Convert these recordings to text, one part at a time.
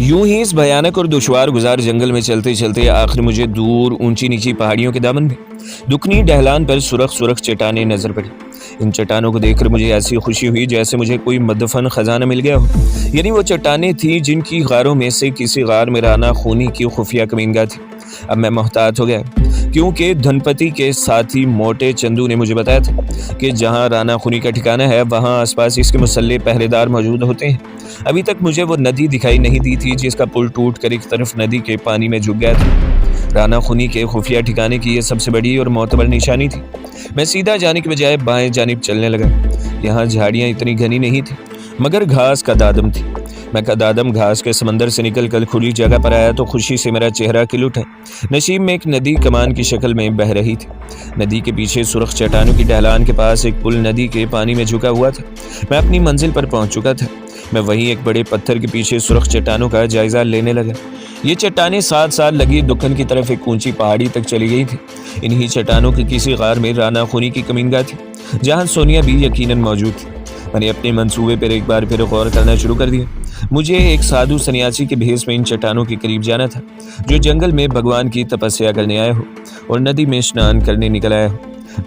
यूं ही इस भयानक और दुश्वार गुजार जंगल में चलते चलते आखिर मुझे दूर ऊंची नीची पहाड़ियों के दामन में दुखनी ढलान पर सुरख सुरख चट्टानें नजर पड़ी। इन चट्टानों को देखकर मुझे ऐसी खुशी हुई जैसे मुझे कोई मदफन खजाना मिल गया हो। यानी वो चट्टानें थी जिनकी गारों में से किसी गार में राना खूनी की खुफिया कमीनगाह थी। अब मैं मोहतात हो गया क्योंकि धनपति के साथी मोटे चंदू ने मुझे बताया था कि जहाँ राना खूनी का ठिकाना है वहाँ आसपास इसके मुसल्ले पहरेदार मौजूद होते हैं। अभी तक मुझे वो नदी दिखाई नहीं दी थी जिसका पुल टूट कर एक तरफ नदी के पानी में झुक गया था। राना खूनी के खुफिया ठिकाने की ये सबसे बड़ी और मोतबर निशानी थी। मैं सीधा जाने के बजाय बाएं जानिब चलने लगा। यहाँ झाड़ियाँ इतनी घनी नहीं थी मगर घास का दादम थी। मैं कदादम घास के समंदर से निकल कर खुली जगह पर आया तो खुशी से मेरा चेहरा खिल उठा। नसीब में एक नदी कमान की शक्ल में बह रही थी। नदी के पीछे सुरख चट्टानों की ढलान के पास एक पुल नदी के पानी में झुका हुआ था। मैं अपनी मंजिल पर पहुंच चुका था। मैं वहीं एक बड़े पत्थर के पीछे सुरख चट्टानों का जायजा लेने लगा। ये चट्टानें 7 साल लगी दक्कन की तरफ एक ऊंची पहाड़ी तक चली गई थी। इन्हीं चट्टानों के किसी गार में राना खूनी की कमीनगाह थी जहाँ सोनिया भी यकीनन मौजूद थी। मैंने अपने मंसूबे पर एक बार फिर गौर करना शुरू कर दिया। मुझे एक साधु सन्यासी के भेष में इन चट्टानों के करीब जाना था जो जंगल में भगवान की तपस्या करने आया हो और नदी में स्नान करने निकल आया हो।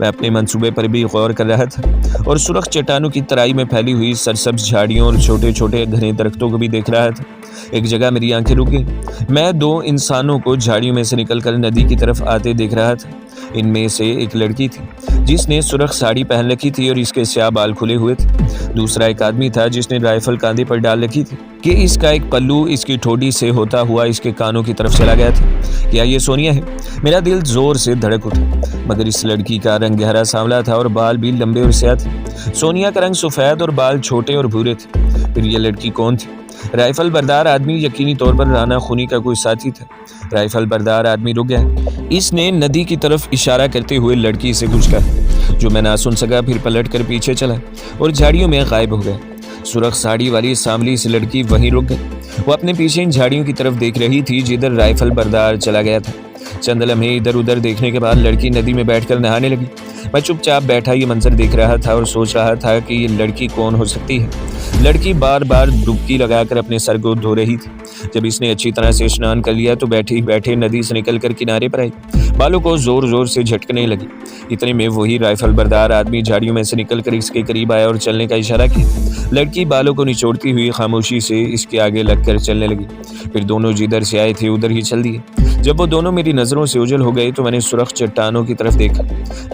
मैं अपने मंसूबे पर भी गौर कर रहा था और सुरख चट्टानों की तराई में फैली हुई सरसब्ज झाड़ियों और छोटे छोटे घने दरख्तों को भी देख रहा था। एक जगह मेरी आंखें रुक गई। मैं 2 इंसानों को झाड़ियों में से निकलकर नदी की तरफ आते देख रहा था। इनमें से एक लड़की थी जिसने सुरख साड़ी पहन रखी थी और इसके स्याह बाल खुले हुए थे। दूसरा एक आदमी था जिसने राइफल कांधे पर डाल रखी थी कि इसका एक पल्लू इसकी ठोड़ी से होता हुआ इसके कानों की तरफ चला गया था। क्या ये सोनिया है? मेरा दिल जोर से धड़क उठा। मगर इस लड़की का रंग गहरा सांवला था और बाल भी लंबे और स्याह थे। सोनिया का रंग सफ़ेद और बाल छोटे और भूरे थे। फिर ये लड़की कौन थी? राइफल बरदार आदमी यकीनी तौर पर राना खूनी का कोई साथी था। राइफल बरदार आदमी रुक गया। इसने नदी की तरफ इशारा करते हुए लड़की से कुछ कहा जो मैं ना सुन सका। फिर पलट कर पीछे चला और झाड़ियों में गायब हो गया। सुरख साड़ी वाली सांवली सी लड़की वहीं रुक गई। वो अपने पीछे इन झाड़ियों की तरफ देख रही थी जिधर राइफल बरदार चला गया था। चंद लम्हे इधर उधर देखने के बाद लड़की नदी में बैठकर नहाने लगी। मैं चुपचाप बैठा ये मंजर देख रहा था और सोच रहा था कि ये लड़की कौन हो सकती है। लड़की बार बार डुबकी लगाकर अपने सर को धो रही थी। जब इसने अच्छी तरह से स्नान कर लिया तो बैठे बैठे नदी से निकलकर किनारे पर आई। बालों को जोर जोर से झटकने लगी। इतने में वही राइफल बरदार आदमी झाड़ियों में से निकलकर इसके करीब आया और चलने का इशारा किया। लड़की बालों को निचोड़ती हुई खामोशी से इसके आगे लगकर चलने लगी। फिर दोनों जिधर से आए थे उधर ही चल दिए। जब वो दोनों मेरी नज़रों से ओझल हो गए तो मैंने सुरख चट्टानों की तरफ देखा।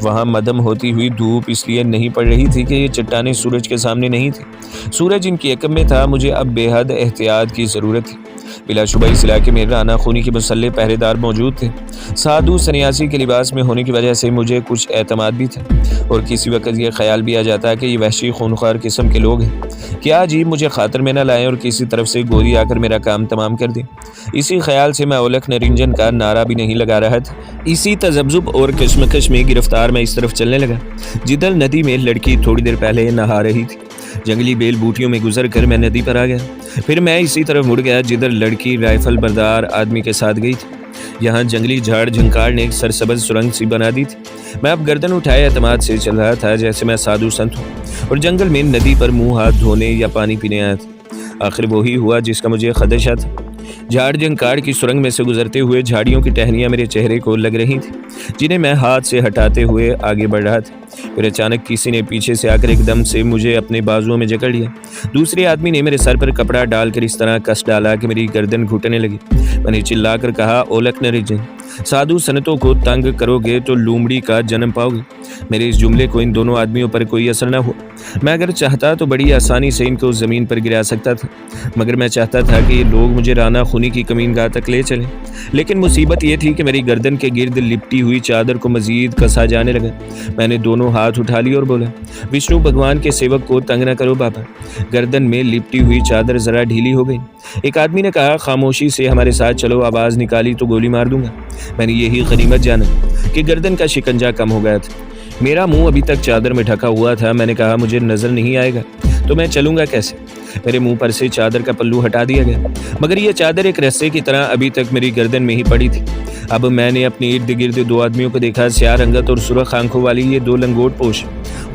वहाँ मदम होती हुई धूप इसलिए नहीं पड़ रही थी कि ये चट्टानें सूरज के सामने नहीं थी। सूरज इनकी अकब में था। मुझे अब बेहद एहतियात की ज़रूरत थी। बिलाशुबा इस इलाके में राना खूनी के मुसल्ले पहरेदार मौजूद थे। साधु सन्यासी के लिबास में होने की वजह से मुझे कुछ एतमाद भी था और किसी वक्त ये ख्याल भी आ जाता कि ये वहशी खूनख्वार किस्म के लोग हैं। क्या अजीब मुझे खातर में न लाएं और किसी तरफ से गोली आकर मेरा काम तमाम कर दें। इसी ख्याल से मैं ओलख निरंजन का नारा भी नहीं लगा रहा था। इसी तजब्जुब और कश्मकश में गिरफ्तार मैं इस तरफ चलने लगा जिधर नदी में लड़की थोड़ी देर पहले नहा रही थी। जंगली बेल बूटियों में गुजर कर मैं नदी पर आ गया। फिर मैं इसी तरफ मुड़ गया जिधर लड़की राइफल बरदार आदमी के साथ गई थी। यहाँ जंगली झाड़ झंकार ने एक सरसब्ज सुरंग सी बना दी थी। मैं अब गर्दन उठाए एतमाद से चल रहा था जैसे मैं साधु संत हूँ और जंगल में नदी पर मुंह हाथ धोने या पानी पीने आया था। आखिर वही हुआ जिसका मुझे खदशा था। झाड़ झंकार की सुरंग में से गुजरते हुए झाड़ियों की टहनियाँ मेरे चेहरे को लग रही थी जिन्हें मैं हाथ से हटाते हुए आगे बढ़ रहा था। फिर अचानक किसी ने पीछे से आकर एकदम से मुझे अपने बाजुओं में जकड़ लिया। दूसरे आदमी ने मेरे सर पर कपड़ा डालकर इस तरह कस डाला कि मेरी गर्दन घुटने लगी। मैंने चिल्लाकर कहा, ओलख निरंजन, साधु सनतों को तंग करोगे तो लूमड़ी का जन्म पाओगे। मेरे इस जुमले को इन दोनों आदमियों पर कोई असर न हुआ। मैं अगर चाहता तो बड़ी आसानी से इनको ज़मीन पर गिरा सकता था मगर मैं चाहता था कि ये लोग मुझे राना खूनी की कमीनगाह तक ले चलें। लेकिन मुसीबत ये थी कि मेरी गर्दन के गिर्द लिपटी हुई चादर को मजीद कसा जाने लगा। मैंने दोनों हाथ उठा लिए और बोला, विष्णु भगवान के सेवक को तंग न करो बाबा। गर्दन में लिपटी हुई चादर ज़रा ढीली हो गई। एक आदमी ने कहा, खामोशी से हमारे साथ चलो, आवाज़ निकाली तो गोली मार दूंगा। मैंने यही गनीमत जाना कि गर्दन का शिकंजा कम हो गया था। मेरा मुंह अभी तक चादर में ढका हुआ था। मैंने कहा, मुझे नज़र नहीं आएगा तो मैं चलूंगा कैसे? मेरे मुंह पर से चादर का पल्लू हटा दिया गया मगर यह चादर एक रस्से की तरह अभी तक मेरी गर्दन में ही पड़ी थी। अब मैंने अपने इर्द गिर्द 2 आदमियों को देखा। स्याह रंगत और सुरख आंखों वाली ये 2 लंगोट पोश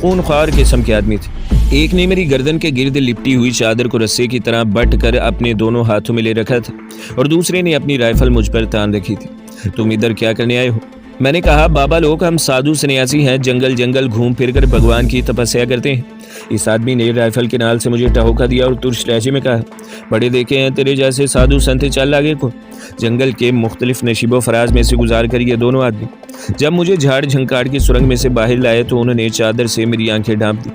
खूनख्वार किस्म के आदमी थे। एक ने मेरी गर्दन के गिर्द लिपटी हुई चादर को रस्से की तरह बट कर अपने दोनों हाथों में ले रखा था और दूसरे ने अपनी राइफल मुझ पर तान रखी थी। तुम इधर क्या करने आए हो? मैंने कहा, बाबा लोग, हम साधु सन्यासी हैं, जंगल जंगल घूम फिर कर भगवान की तपस्या करते हैं। इस आदमी ने राइफल के नाल से मुझे टहोका दिया और तुर्श लहजे में कहा, बड़े देखे हैं तेरे जैसे साधु संत चल आगे को। जंगल के मुख्तलिफ नशीबो फराज में से गुजार कर ये दोनों आदमी जब मुझे झाड़ झंकाड़ की सुरंग में से बाहर लाए तो उन्होंने चादर से मेरी आंखें ढांप दी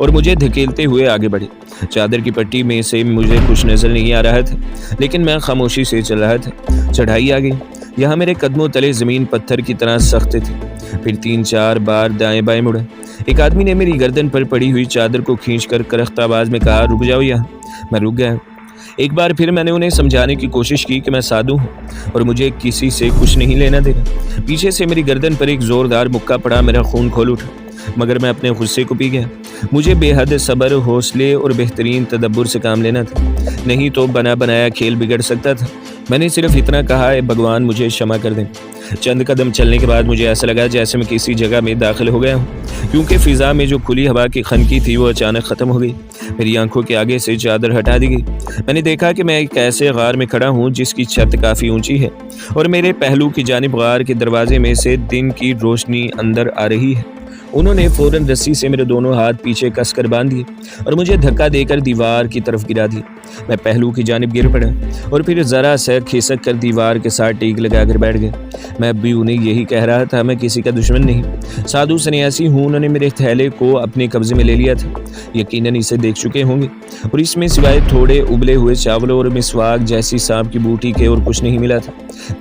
और मुझे धकेलते हुए आगे बढ़े। चादर की पट्टी में से मुझे कुछ नजर नहीं आ रहा था, लेकिन मैं खामोशी से चल रहा था। चढ़ाई आ गई। यहाँ मेरे कदमों तले जमीन पत्थर की तरह सख्त थी। फिर 3-4 बार दाएं बाएं मुड़ा। एक आदमी ने मेरी गर्दन पर पड़ी हुई चादर को खींचकर करख्त आवाज में कहा, रुक जाओ यहाँ। मैं रुक गया। एक बार फिर मैंने उन्हें समझाने की कोशिश की कि मैं साधु हूँ और मुझे किसी से कुछ नहीं लेना देना। पीछे से मेरी गर्दन पर एक जोरदार मुक्का पड़ा। मेरा खून खोल उठा, मगर मैं अपने गुस्से को पी गया। मुझे बेहद सब्र, हौसले और बेहतरीन तदब्बुर से काम लेना था, नहीं तो बना बनाया खेल बिगड़ सकता था। मैंने सिर्फ इतना कहा, भगवान मुझे क्षमा कर दें। चंद कदम चलने के बाद मुझे ऐसा लगा जैसे मैं किसी जगह में दाखिल हो गया हूँ, क्योंकि फिजा में जो खुली हवा की खनकी थी वो अचानक ख़त्म हो गई। मेरी आंखों के आगे से चादर हटा दी गई। मैंने देखा कि मैं एक ऐसे गार में खड़ा हूँ जिसकी छत काफ़ी ऊंची है और मेरे पहलू की जानिब गार के दरवाजे में से दिन की रोशनी अंदर आ रही है। उन्होंने फौरन रस्सी से मेरे दोनों हाथ पीछे कसकर बांध दिए और मुझे धक्का देकर दीवार की तरफ गिरा दिया। मैं पहलू की जानिब गिर पड़ा और फिर ज़रा सा खिसक कर दीवार के साथ टीक लगाकर बैठ गया। मैं भी उन्हें यही कह रहा था, मैं किसी का दुश्मन नहीं, साधु सन्यासी हूँ। उन्होंने मेरे थैले को अपने कब्जे में ले लिया था। यकीनन इसे देख चुके होंगे और इसमें सिवाय थोड़े उबले हुए चावलों और मिसवाक जैसी सांप की बूटी के और कुछ नहीं मिला था।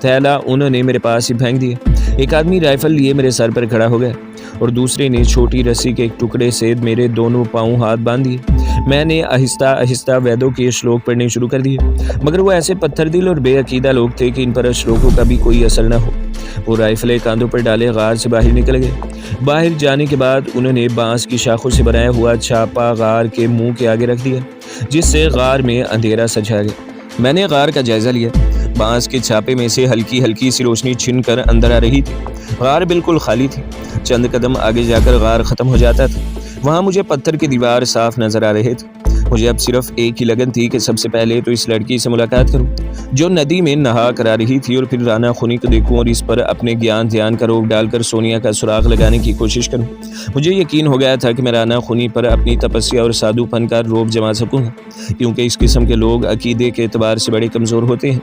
थैला उन्होंने मेरे पास ही फेंक दिया। एक आदमी राइफल लिए मेरे सर पर खड़ा हो गया और दूसरे ने छोटी रस्सी के एक टुकड़े से मेरे दोनों पांव हाथ बांध दिए। मैंने आहिस्ता आहिस्ता वेदों के श्लोक पढ़ने शुरू कर दिए, मगर वो ऐसे पत्थर दिल और बेअकीदा लोग थे कि इन पर श्लोकों का भी कोई असर न हो। वो राइफलें कांधों पर डाले गार से बाहर निकल गए। बाहर जाने के बाद उन्होंने बांस की शाखों से बनाया हुआ छापा गार के मुंह के आगे रख दिया, जिससे गार में अंधेरा सा छा गया। मैंने गार का जायजा लिया। बांस के छापे में से हल्की हल्की सी रोशनी छिन कर अंदर आ रही थी। गार बिल्कुल खाली थी। चंद कदम आगे जाकर गार खत्म हो जाता था। वहाँ मुझे पत्थर की दीवार साफ नजर आ रहे थे। मुझे अब सिर्फ एक ही लगन थी कि सबसे पहले तो इस लड़की से मुलाकात करूं जो नदी में नहा कर आ रही थी, और फिर राना खुनी को देखूं और इस पर अपने ज्ञान ध्यान का रोक डालकर सोनिया का सुराग लगाने की कोशिश करूं। मुझे यकीन हो गया था कि मैं राना खुनी पर अपनी तपस्या और साधुपन का रोब जमा सकूंगा, क्योंकि इस किस्म के लोग अकीदे के एतबार से बड़े कमज़ोर होते हैं।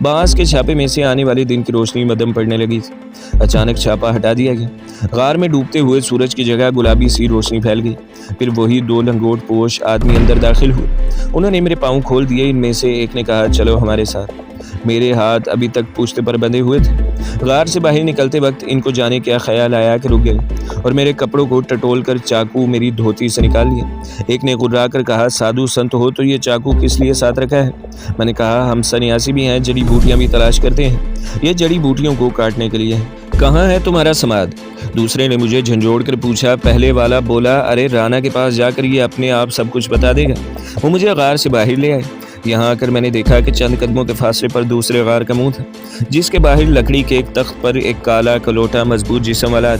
बांस के छापे में से आने वाले दिन की रोशनी मदम पड़ने लगी थी। अचानक छापा हटा दिया गया। गार में डूबते हुए सूरज की जगह गुलाबी सी रोशनी फैल गई। फिर वही 2 लंगोट पोश आदमी अंदर दाखिल हुए। उन्होंने मेरे पाँव खोल दिए। इनमें से एक ने कहा, चलो हमारे साथ। मेरे हाथ अभी तक पुश्ते पर बंधे हुए थे। गार से बाहर निकलते वक्त इनको जाने क्या ख्याल आया कि रुक गए और मेरे कपड़ों को टटोल कर चाकू मेरी धोती से निकाल लिया। एक ने गुर्रा कर कहा, साधु संत हो तो ये चाकू किस लिए साथ रखा है? मैंने कहा, हम सन्यासी भी हैं, जड़ी बूटियाँ भी तलाश करते हैं। ये जड़ी बूटियों को काटने के लिए है। कहाँ है तुम्हारा समाध? दूसरे ने मुझे झंझोड़ कर पूछा। पहले वाला बोला, अरे राना के पास जाकर ये अपने आप सब कुछ बता देगा। वो मुझे गार से बाहर ले आए। यहाँ आकर मैंने देखा कि चंद कदमों के फासले पर दूसरे गार का मुंह था, जिसके बाहर लकड़ी के एक तख्त पर एक काला कलोटा मजबूत जिस्म वाला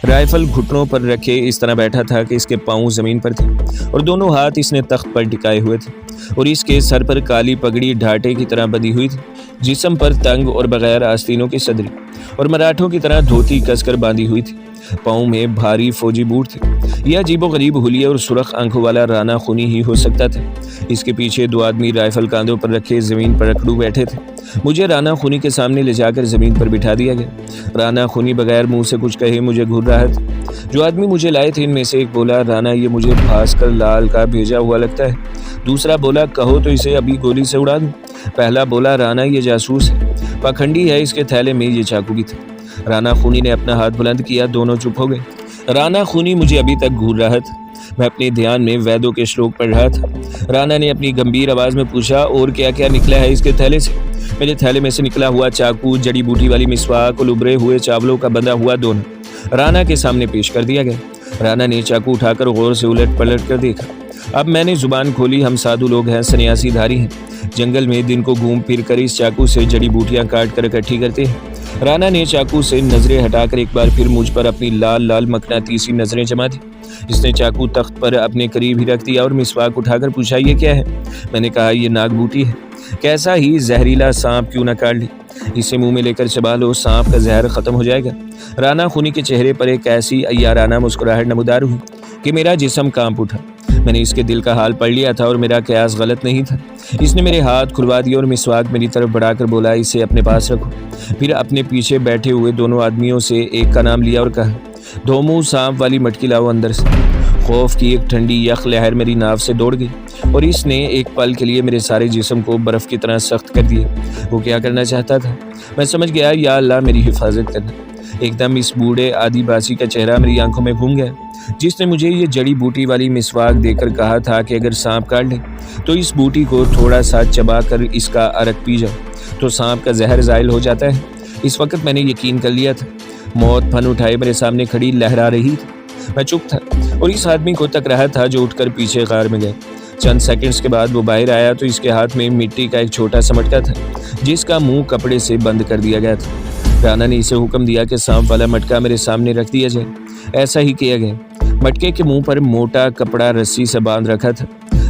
राइफल घुटनों पर रखे इस तरह बैठा था कि इसके पाँव जमीन पर थे और दोनों हाथ इसने तख्त पर टिकाए हुए थे, और इसके सर पर काली पगड़ी ढाटे की तरह बंधी हुई थी। जिस्म पर तंग और बगैर आस्तीनों की सदरी और मराठों की तरह धोती कसकर बांधी हुई थी। पाँव में भारी फौजी बूट थे। यह अजीबोगरीब हुलिया और सुरख आंखों वाला राना खुनी ही हो सकता था। इसके पीछे 2 आदमी राइफल कांधों पर रखे जमीन पर अकड़ू बैठे थे। मुझे राना खुनी के सामने ले जाकर जमीन पर बिठा दिया गया। राना खुनी बगैर मुंह से कुछ कहे मुझे घूर रहा था। जो आदमी मुझे लाए थे इनमें से एक बोला, राना ये मुझे भास्कर लाल का भेजा हुआ लगता है। दूसरा बोला, कहो तो इसे अभी गोली से उड़ा दूं। पहला बोला, राना ये जासूस है, पाखंडी है, इसके थैले में ये चाकू भी था। राना खूनी ने अपना हाथ बुलंद किया। दोनों चुप हो गए। राना खूनी मुझे अभी तक घूर रहा था। मैं अपने ध्यान में वेदों के श्लोक पढ़ रहा था। राना ने अपनी गंभीर आवाज में पूछा, और क्या क्या निकला है इसके थैले से? मेरे थैले में से निकला हुआ चाकू, जड़ी बूटी वाली मिसवाक और उभरे हुए चावलों का बंधा हुआ दोनों राना के सामने पेश कर दिया गया। राना ने चाकू उठाकर गौर से उलट पलट कर देखा। अब मैंने जुबान खोली। हम साधु लोग हैं, सन्यासी धारी हैं, जंगल में दिन को घूम फिर कर इस चाकू से जड़ी बूटियां काट कर इकट्ठी करते हैं। राना ने चाकू से नजरें हटाकर एक बार फिर मुझ पर अपनी लाल लाल मकनातीसी नजरें जमा दी। इसने चाकू तख्त पर अपने करीब ही रख दिया और मिसवाक उठाकर पूछा, ये क्या है? मैंने कहा, ये नाग बूटी है। कैसा ही जहरीला सांप क्यों न काट ली, इसे मुंह में लेकर चबा लो, सांप का जहर खत्म हो जाएगा। राना खूनी के चेहरे पर एक ऐसी अय्याराना मुस्कुराहट नमूदार हुई कि मेरा जिस्म कांप उठा। मैंने इसके दिल का हाल पढ़ लिया था और मेरा कयास गलत नहीं था। इसने मेरे हाथ खुलवा दिए और मिसवाक मेरी तरफ बढ़ाकर बोला, इसे अपने पास रखो। फिर अपने पीछे बैठे हुए दोनों आदमियों से एक का नाम लिया और कहा, दो मुंह सांप वाली मटकी लाओ अंदर से। खौफ की एक ठंडी यख लहर मेरी नाव से दौड़ गई और इसने एक पल के लिए मेरे सारे जिस्म को बर्फ़ की तरह सख्त कर दिया। वो क्या करना चाहता था? मैं समझ गया, या अल्लाह मेरी हिफाजत करना। एकदम इस बूढ़े आदिवासी का चेहरा मेरी आंखों में घूम गया, जिसने मुझे ये जड़ी बूटी वाली मिसवाक देकर कहा था कि अगर सांप काट ले तो इस बूटी को थोड़ा सा चबा कर इसका अरक पी जाओ तो सांप का जहर ज़ाइल हो जाता है। इस वक्त मैंने यकीन कर लिया था। मौत फन उठाए मेरे सामने खड़ी लहरा रही थी। मैं चुप था और इस आदमी को तक रहा था जो उठकर पीछे गार में गया। चंद सेकंड्स के बाद वो बाहर आया तो इसके हाथ में मिट्टी का एक छोटा सा मटका था जिसका मुंह कपड़े से बंद कर दिया गया था। राना ने इसे हुक्म दिया कि सांप वाला मटका मेरे सामने रख दिया जाए। ऐसा ही किया गया। मटके के मुंह पर मोटा कपड़ा रस्सी से बांध रखा था।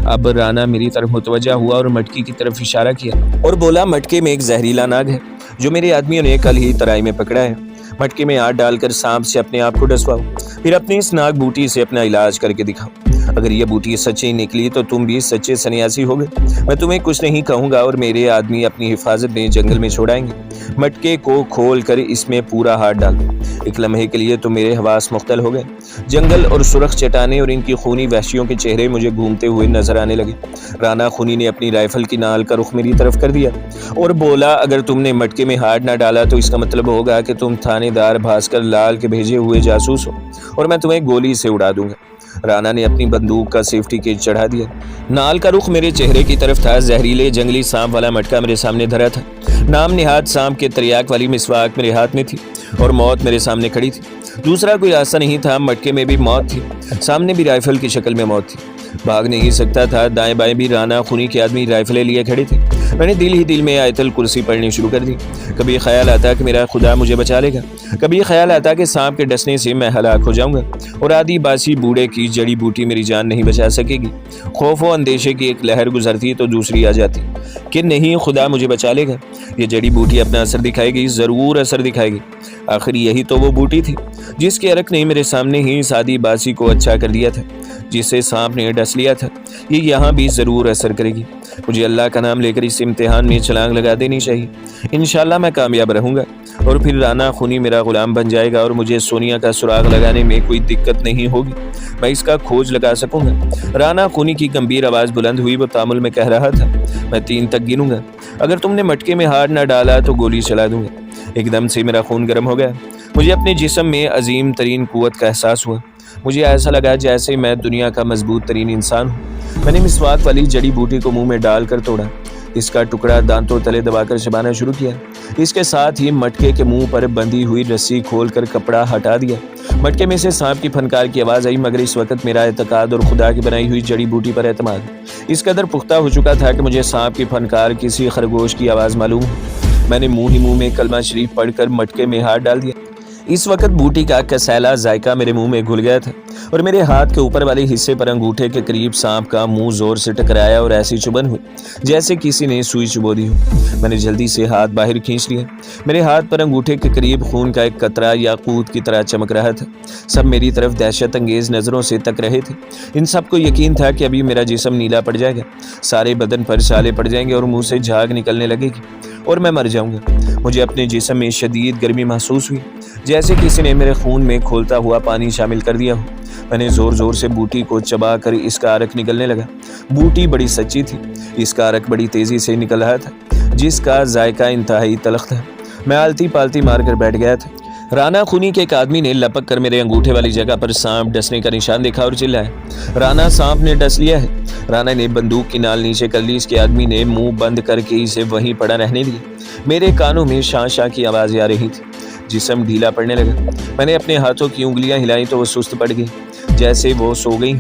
अब राना मेरी तरफ मुतवज्जा हुआ और मटकी की तरफ इशारा किया और बोला, मटके में एक जहरीला नाग है जो मेरे आदमियों ने कल ही तराई में पकड़ा है। मटके में हाथ डालकर सांप से अपने आप को डसवाओ, फिर अपनी इस नाग बूटी से अपना इलाज करके दिखाओ। अगर ये बूटी सच्ची निकली तो तुम भी सच्चे सन्यासी हो गए। मैं तुम्हें कुछ नहीं कहूँगा और मेरे आदमी अपनी हिफाजत में जंगल में छोड़ाएंगे। मटके को खोल कर इसमें पूरा हाथ डालो। एक लम्हे के लिए तो मेरे हवास मुख्तल हो गए। जंगल और सुरख चट्टानें और इनकी खूनी वहशियों के चेहरे मुझे घूमते हुए नजर आने लगे। राना खूनी ने अपनी राइफल की नाल का रुख मेरी तरफ कर दिया और बोला, अगर तुमने मटके में हाथ ना डाला तो इसका मतलब होगा कि तुम थानेदार भास्कर लाल के भेजे हुए जासूस हो और मैं तुम्हें गोली से उड़ा दूंगा। राना ने अपनी बंदूक का सेफ्टी केज चढ़ा दिया। नाल का रुख मेरे चेहरे की तरफ था। जहरीले जंगली सांप वाला मटका मेरे सामने धरा था। नाम निहाद सांप के त्रियाक वाली मिसवाक मेरे हाथ में थी और मौत मेरे सामने खड़ी थी। दूसरा कोई रास्ता नहीं था। मटके में भी मौत थी, सामने भी राइफल की शक्ल में मौत थी। भाग नहीं सकता था। दाएं बाएं भी राना खूनी के आदमी राइफलें लिए खड़े थे। मैंने दिल ही दिल में आयतल कुर्सी पढ़नी शुरू कर दी। कभी ख्याल आता कि मेरा खुदा मुझे बचा लेगा, कभी ख्याल आता कि सांप के डसने से मैं हलाक हो जाऊंगा और आदिवासी बूढ़े की जड़ी बूटी मेरी जान नहीं बचा सकेगी। खौफ व अंदेशे की एक लहर गुजरती तो दूसरी आ जाती कि नहीं, खुदा मुझे बचा लेगा, ये जड़ी बूटी अपना असर दिखाएगी, ज़रूर असर दिखाएगी। आखिर यही तो वो बूटी थी जिसके अरक ने मेरे सामने ही इस आदिवासी को अच्छा कर दिया था, जिसे सांप ने डस लिया था। ये यहाँ भी ज़रूर असर करेगी। मुझे अल्लाह का नाम लेकर इस इम्तिहान में छलांग लगा देनी चाहिए। इंशाल्लाह मैं कामयाब रहूँगा और फिर राना खूनी मेरा गुलाम बन जाएगा और मुझे सोनिया का सुराग लगाने में कोई दिक्कत नहीं होगी। मैं इसका खोज लगा सकूँगा। राना खूनी की गंभीर आवाज़ बुलंद हुई। वो तामुल में कह रहा था, मैं 3 तक गिनूंगा, अगर तुमने मटके में हाथ न डाला तो गोली चला दूंगा। एकदम से मेरा खून गर्म हो गया। मुझे अपने जिस्म में अजीम तरीन कुव्वत का एहसास हुआ। मुझे ऐसा लगा जैसे मैं दुनिया का मजबूत तरीन इंसान हूँ। मैंने मिसवाक वाली जड़ी बूटी को मुंह में डालकर तोड़ा। इसका टुकड़ा दांतों तले दबाकर चबाना शुरू किया। इसके साथ ही मटके के मुंह पर बंधी हुई रस्सी खोलकर कपड़ा हटा दिया। मटके में से सांप की फनकार की आवाज़ आई, मगर इस वक्त मेरा एतकाद और खुदा की बनाई हुई जड़ी बूटी पर एतमाद इस कदर पुख्ता हो चुका था कि मुझे सांप की फनकार किसी खरगोश की आवाज़ मालूम है। मैंने मुंह ही मुंह में कलमा शरीफ पढ़कर मटके में हाथ डाल दिया। इस वक्त बूटी का कसैला जायका मेरे मुंह में घुल गया था और मेरे हाथ के ऊपर वाले हिस्से पर अंगूठे के करीब सांप का मुंह जोर से टकराया और ऐसी चुभन हुई जैसे किसी ने सुई चुबो दी हो। मैंने जल्दी से हाथ बाहर खींच लिया। मेरे हाथ पर अंगूठे के करीब खून का एक कतरा याकूत की तरह चमक रहा था। सब मेरी तरफ दहशत अंगेज नज़रों से तक रहे थे। इन सबको यकीन था कि अभी मेरा जिस्म नीला पड़ जाएगा, सारे बदन पर छाले पड़ जाएंगे और मुँह से झाग निकलने लगेगी और मैं मर जाऊँगा। मुझे अपने जिस्म में शदीद गर्मी महसूस हुई, जैसे किसी ने मेरे खून में खोलता हुआ पानी शामिल कर दिया हो। मैंने ज़ोर ज़ोर से बूटी को चबा कर इसका अरक निकलने लगा। बूटी बड़ी सच्ची थी। इसका अरक बड़ी तेज़ी से निकल रहा था, जिसका जायका इंतहाई तलख था। मैं आलती पालती मार कर बैठ गया था। राना खूनी के एक आदमी ने लपक कर मेरे अंगूठे वाली जगह पर सांप डसने का निशान देखा और चिल्लाया, राना, सांप ने डस लिया है। राना ने बंदूक की नाल नीचे कर ली। इसके आदमी ने मुंह बंद करके इसे वहीं पड़ा रहने दिया। मेरे कानों में शां शां की आवाज़ें आ रही थी। जिस्म ढीला पड़ने लगा। मैंने अपने हाथों की उंगलियां हिलाई तो वो सुस्त पड़ गई। जैसे वो सो गई।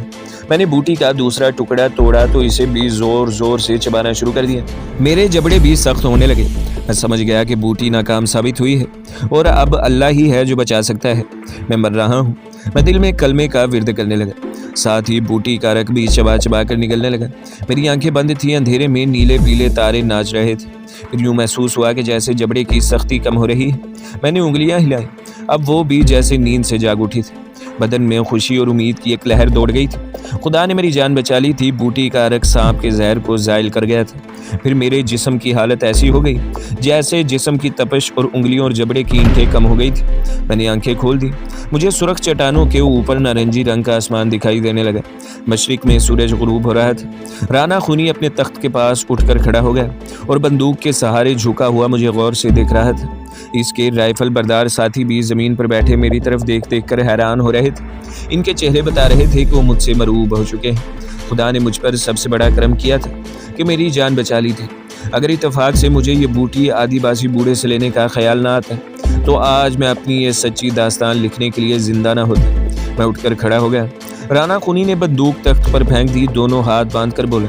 मैंने बूटी का दूसरा टुकड़ा तोड़ा तो इसे भी जोर जोर से चबाना शुरू कर दिया। मेरे जबड़े भी सख्त होने लगे। मैं समझ गया कि बूटी नाकाम साबित हुई है और अब अल्लाह ही है जो बचा सकता है। मैं मर रहा हूँ। मैं दिल में कलमे का विर्द करने लगा, साथ ही बूटी का रख भी चबा चबा कर निकलने लगा। मेरी आंखें बंद थी, अंधेरे में नीले पीले तारे नाच रहे थे। फिर यूँ महसूस हुआ कि जैसे जबड़े की सख्ती कम हो रही है। मैंने उंगलियां हिलाई, अब वो भी जैसे नींद से जाग उठी थी। बदन में खुशी और उम्मीद की एक लहर दौड़ गई थी। खुदा ने मेरी जान बचा ली थी। बूटी का रख सांप के जहर को ज़ायल कर गया था। फिर मेरे जिस्म की हालत ऐसी हो गई जैसे जिस्म की तपश और उंगलियों और जबड़े की ईंटें कम हो गई थी। मैंने आंखें खोल दी। मुझे सुरख चट्टानों के ऊपर नारंगी रंग का आसमान दिखाई देने लगा। मशरिक में सूरज गुरूब हो रहा था। राना खूनी अपने तख्त के पास उठकर खड़ा हो गया और बंदूक के सहारे झुका हुआ मुझे गौर से देख रहा था। इसके राइफल बरदार साथी भी ज़मीन पर बैठे मेरी तरफ देख देख कर हैरान हो रहे थे। इनके चेहरे बता रहे थे कि वो मुझसे मरूब हो चुके हैं। खुदा ने मुझ पर सबसे बड़ा करम किया था कि मेरी जान बचा ली थी। अगर इत्तेफाक से मुझे ये बूटी आदिवासी बूढ़े से लेने का ख्याल ना आता तो आज मैं अपनी ये सच्ची दास्तान लिखने के लिए जिंदा ना होता। मैं उठकर खड़ा हो गया। राना खूनी ने बंदूक तख्त पर फेंक दी, दोनों हाथ बांध कर बोले,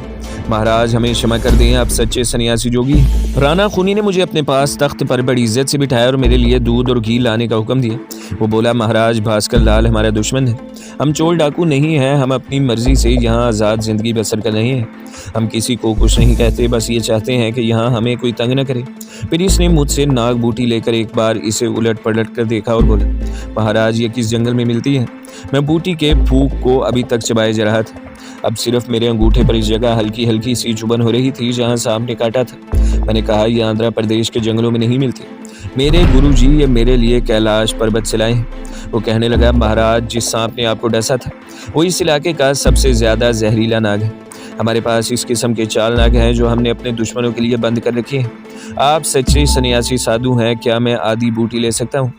महाराज हमें क्षमा कर दें, आप सच्चे सन्यासी जोगी हैं। राना खूनी ने मुझे अपने पास तख्त पर बड़ी इज्जत से बिठाया और मेरे लिए दूध और घी लाने का हुक्म दिया। वो बोला, महाराज भास्कर लाल हमारा दुश्मन है। हम चोर डाकू नहीं हैं, हम अपनी मर्जी से यहाँ आज़ाद ज़िंदगी बसर कर रहे हैं। हम किसी को कुछ नहीं कहते, बस ये चाहते हैं कि यहाँ हमें कोई तंग न करे। फिर इसने मुझसे नाग बूटी लेकर एक बार इसे उलट पलट कर देखा और बोला, महाराज ये किस जंगल में मिलती है? मैं बूटी के फूक को अभी तक चबाए जा रहा था। अब सिर्फ मेरे अंगूठे पर इस जगह हल्की हल्की सी चुभन हो रही थी जहाँ सांप ने काटा था। मैंने कहा, ये आंध्र प्रदेश के जंगलों में नहीं मिलती। मेरे गुरुजी ये मेरे लिए कैलाश पर्वत से लाए हैं। वो कहने लगा, महाराज जिस सांप ने आपको डसा था वो इस इलाके का सबसे ज़्यादा जहरीला नाग है। हमारे पास इस किस्म के 4 नाग हैं जो हमने अपने दुश्मनों के लिए बंद कर रखे हैं। आप सच्चे सन्यासी साधु हैं, क्या मैं आधी बूटी ले सकता हूँ?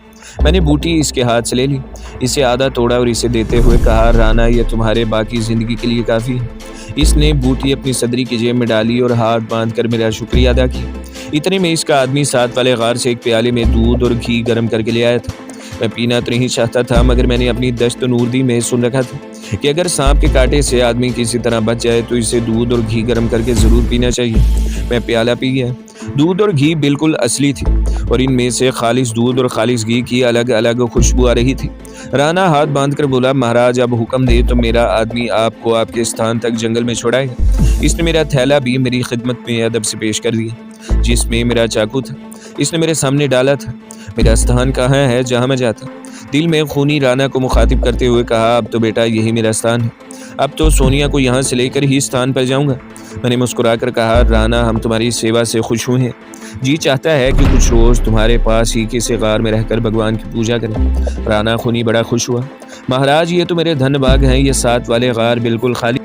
मैंने बूटी इसके हाथ से ले ली, इसे आधा तोड़ा और इसे देते हुए कहा, राना ये तुम्हारे बाकी ज़िंदगी के लिए काफ़ी है। इसने बूटी अपनी सदरी की जेब में डाली और हाथ बांध कर मेरा शुक्रिया अदा किया। इतने में इसका आदमी साथ वाले गार से एक प्याले में दूध और घी गर्म करके ले आया था। मैं पीना तो नहीं चाहता था, मगर मैंने अपनी दश्त नूरदी में सुन रखा था कि अगर सांप के कांटे से आदमी किसी तरह बच जाए तो इसे दूध और घी गर्म करके ज़रूर पीना चाहिए। मैं प्याला पी गया। दूध और घी बिल्कुल असली थी और इनमें से खालिश दूध और खालिश घी की अलग अलग खुशबू आ रही थी। राना हाथ बांधकर बोला, महाराज अब हुक्म दे तो मेरा आदमी आपको आपके स्थान तक जंगल में छोड़ाएगा। इसने मेरा थैला भी मेरी खिदमत में अदब से पेश कर दिया, जिसमें मेरा चाकू था। इसने मेरे सामने डाला था। मेरा स्थान कहाँ है जहाँ मैं जाता? दिल में खूनी राना को मुखातिब करते हुए कहा, अब तो बेटा यही मेरा स्थान है। अब तो सोनिया को यहाँ से लेकर ही स्थान पर जाऊँगा। मैंने मुस्कुराकर कहा, राना हम तुम्हारी सेवा से खुश हुए हैं। जी चाहता है कि कुछ रोज़ तुम्हारे पास ही किसी गार में रहकर भगवान की पूजा करें। राना खूनी बड़ा खुश हुआ। महाराज ये तो मेरे धन बाग हैं, ये साथ वाले गार बिल्कुल खाली।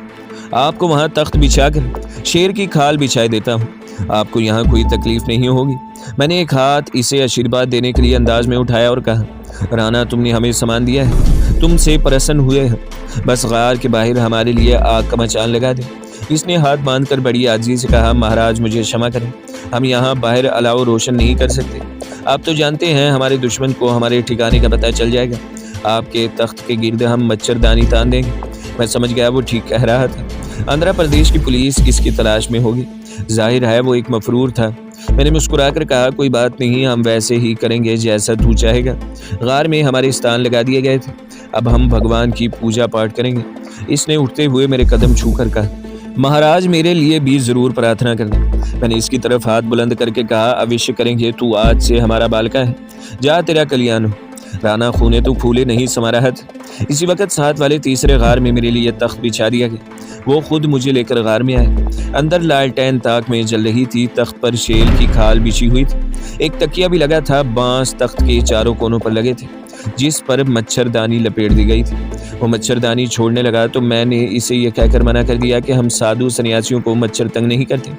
आपको वहाँ तख्त बिछा कर शेर की खाल बिछाए देता हूँ, आपको यहाँ कोई तकलीफ नहीं होगी। मैंने एक हाथ इसे आशीर्वाद देने के लिए अंदाज में उठाया और कहा, राना तुमने हमें सामान दिया है, तुमसे प्रसन्न हुए हैं, बस गार के बाहर हमारे लिए आग का मचान लगा दे। इसने हाथ बांधकर बड़ी आजिज़ी से कहा, महाराज मुझे क्षमा करें, हम यहाँ बाहर अलाव रोशन नहीं कर सकते। आप तो जानते हैं हमारे दुश्मन को हमारे ठिकाने का पता चल जाएगा। आपके तख्त के गिर्द हम मच्छरदानी तान देंगे। मैं समझ गया वो ठीक कह रहा था। आंध्र प्रदेश की पुलिस इसकी तलाश में होगी। जाहिर है वो एक मफरूर था। मैंने मुस्कुराकर कहा, कोई बात नहीं, हम वैसे ही करेंगे जैसा तू चाहेगा। गार में हमारे स्थान लगा दिए गए थे, अब हम भगवान की पूजा पाठ करेंगे। इसने उठते हुए मेरे कदम छूकर कहा, महाराज मेरे लिए भी ज़रूर प्रार्थना करना। मैंने इसकी तरफ हाथ बुलंद करके कहा, अवश्य करेंगे, तू आज से हमारा बालका है, जा तेरा कल्याण हो। राना खूने तो फूले नहीं समा रहा था। इसी वक्त साथ वाले तीसरे गार में मेरे लिए तख्त बिछा दिया गया। वो खुद मुझे लेकर गार में आए। अंदर लालटेन ताक में जल रही थी। तख्त पर शेल की खाल बिछी हुई थी। एक तकिया भी लगा था। बांस तख्त के चारों कोनों पर लगे थे, जिस पर मच्छरदानी लपेट दी गई थी। वो मच्छरदानी छोड़ने लगा तो मैंने इसे यह कहकर मना कर दिया कि हम साधु सन्यासियों को मच्छर तंग नहीं करते,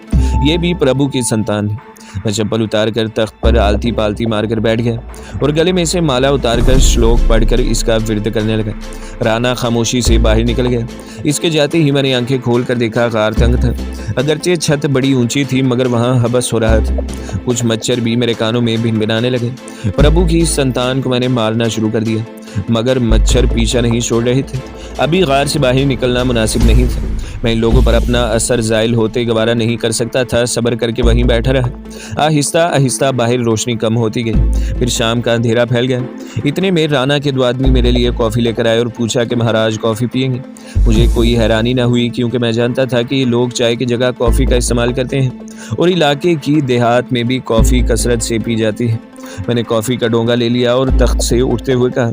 ये भी प्रभु की संतान है। मैं चप्पल उतार कर तख्त पर आलती पालती मार कर बैठ गया और गले में से माला उतार कर श्लोक पढ़कर इसका विर्द करने लगा। राना खामोशी से बाहर निकल गया। इसके जाते ही मैंने आंखें खोल कर देखा, गार तंग था। अगरचे छत बड़ी ऊंची थी मगर वहाँ हबस हो रहा था। कुछ मच्छर भी मेरे कानों में भिनभिनाने लगे। प्रभु की इस संतान को मैंने मारना शुरू कर दिया मगर मच्छर पीछा नहीं छोड़ रहे थे। अभी गार से बाहर निकलना मुनासिब नहीं था। मैं इन लोगों पर अपना असर ज़ाइल होते गवारा नहीं कर सकता था। सब्र करके वहीं बैठा रहा। आहिस्ता आहिस्ता बाहर रोशनी कम होती गई। फिर शाम का अंधेरा फैल गया। इतने में राना के 2 आदमी मेरे लिए कॉफ़ी लेकर आए और पूछा कि महाराज कॉफ़ी पियेंगे। मुझे कोई हैरानी ना हुई क्योंकि मैं जानता था कि लोग चाय की जगह कॉफ़ी का इस्तेमाल करते हैं और इलाके की देहात में भी कॉफ़ी कसरत से पी जाती है। मैंने कॉफ़ी का डोंगा ले लिया और तख्त से उठते हुए कहा,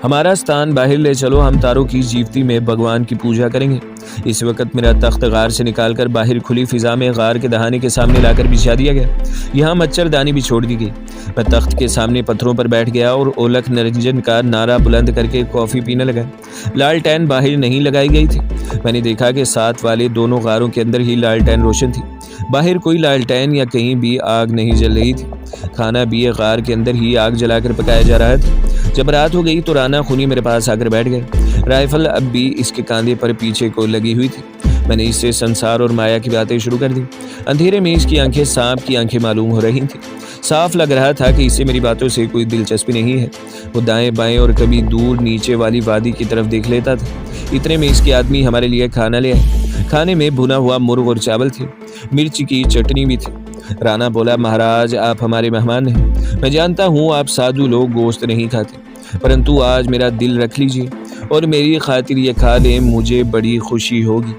हमारा स्थान बाहर ले चलो, हम तारों की जीवती में भगवान की पूजा करेंगे। इस वक्त मेरा तख्त गार से निकालकर बाहर खुली फिजा में गार के दहाने के सामने लाकर बिछा दिया गया। यहाँ मच्छरदानी भी छोड़ दी गई। मैं तख्त के सामने पत्थरों पर बैठ गया और ओलख निरंजन का नारा बुलंद करके कॉफ़ी पीने लगा। लालटेन बाहर नहीं लगाई गई थी। मैंने देखा कि साथ वाले दोनों गारों के अंदर ही लालटेन रोशन थी। बाहर कोई लालटेन या कहीं भी आग नहीं जल रही थी। खाना भी गार के अंदर ही आग जलाकर पकाया जा रहा था। जब रात हो गई तो राना खूनी मेरे पास आकर बैठ गए। राइफल अब भी इसके कांधे पर पीछे को लगी हुई थी। मैंने इससे संसार और माया की बातें शुरू कर दी। अंधेरे में इसकी आंखें सांप की आंखें मालूम हो रही थी। साफ लग रहा था कि इसे मेरी बातों से कोई दिलचस्पी नहीं है। वो दाएं बाएं और कभी दूर नीचे वाली वादी की तरफ देख लेता था। इतने में इसके आदमी हमारे लिए खाना ले आए। खाने में भुना हुआ मुर्ग और चावल थे, मिर्च की चटनी भी थी। राना बोला, महाराज आप हमारे मेहमान हैं। मैं जानता हूँ आप साधु लोग गोश्त नहीं खाते, परंतु आज मेरा दिल रख लीजिए और मेरी खातिर ये खा लें, मुझे बड़ी खुशी होगी।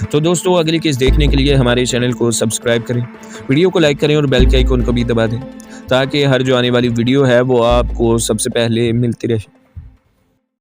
तो दोस्तों, अगली केस देखने के लिए हमारे चैनल को सब्सक्राइब करें, वीडियो को लाइक करें और बेल के आइकन को भी दबा दें ताकि हर जो आने वाली वीडियो है वो आपको सबसे पहले मिलती रहे।